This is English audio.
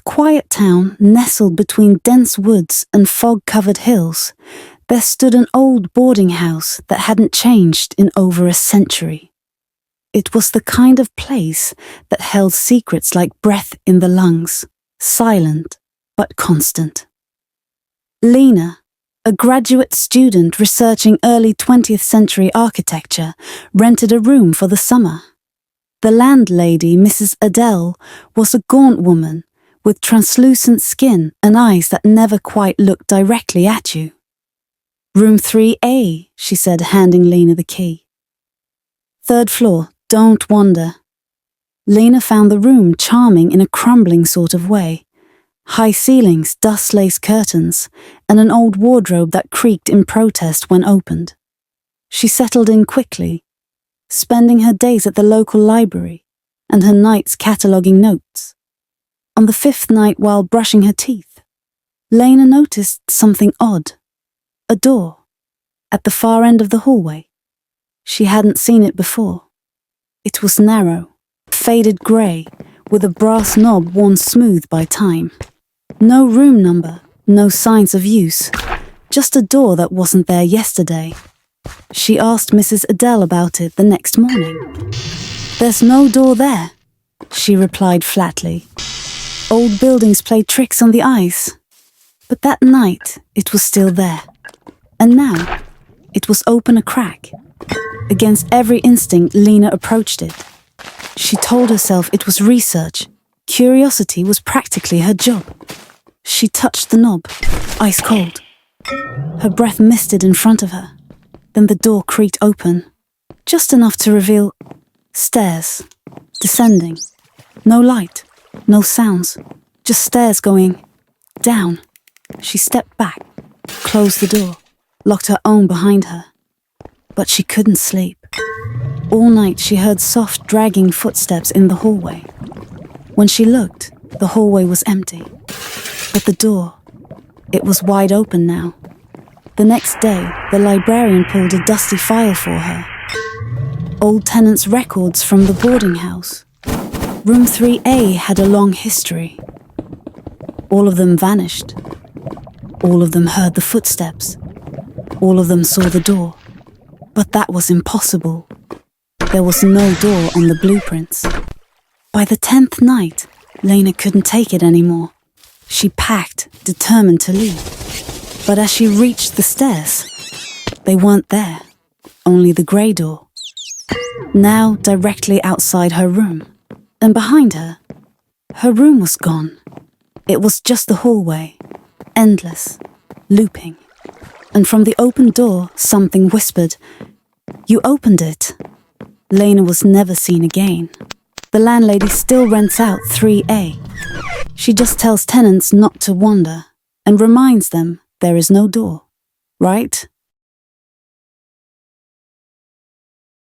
quiet town nestled between dense woods and fog-covered hills, there stood an old boarding house that hadn't changed in over a century. It was the kind of place that held secrets like breath in the lungs, silent but constant. Lena, a graduate student researching early 20th century architecture, rented a room for the summer. The landlady, Mrs. Adele, was a gaunt woman with translucent skin and eyes that never quite looked directly at you. "Room 3A, she said, handing Lena the key. "Third floor, don't wander." Lena found the room charming in a crumbling sort of way. High ceilings, dust-lace curtains, and an old wardrobe that creaked in protest when opened. She settled in quickly, spending her days at the local library and her nights cataloguing notes. On the fifth night, while brushing her teeth, Lena noticed something odd. A door, at the far end of the hallway. She hadn't seen it before. It was narrow, faded grey, with a brass knob worn smooth by time. No room number, no signs of use, just a door that wasn't there yesterday. She asked Mrs. Adele about it the next morning. "There's no door there," she replied flatly. "Old buildings play tricks on the eyes." But that night, it was still there. And now, it was open a crack. Against every instinct, Lena approached it. She told herself it was research. Curiosity was practically her job. She touched the knob, ice cold. Her breath misted in front of her. Then the door creaked open, just enough to reveal stairs, descending. No light, no sounds, just stairs going down. She stepped back, closed the door, locked her own behind her. But she couldn't sleep. All night she heard soft, dragging footsteps in the hallway. When she looked, the hallway was empty. But the door, it was wide open now. The next day, the librarian pulled a dusty file for her. Old tenants' records from the boarding house. Room 3A had a long history. All of them vanished. All of them heard the footsteps. All of them saw the door. But that was impossible. There was no door on the blueprints. By the 10th night, Lena couldn't take it anymore. She packed, determined to leave. But as she reached the stairs, they weren't there, only the grey door. Now directly outside her room. And behind her, her room was gone. It was just the hallway, endless, looping. And from the open door, something whispered, "You opened it." Lena was never seen again. The landlady still rents out 3A. She just tells tenants not to wander and reminds them there is no door, right?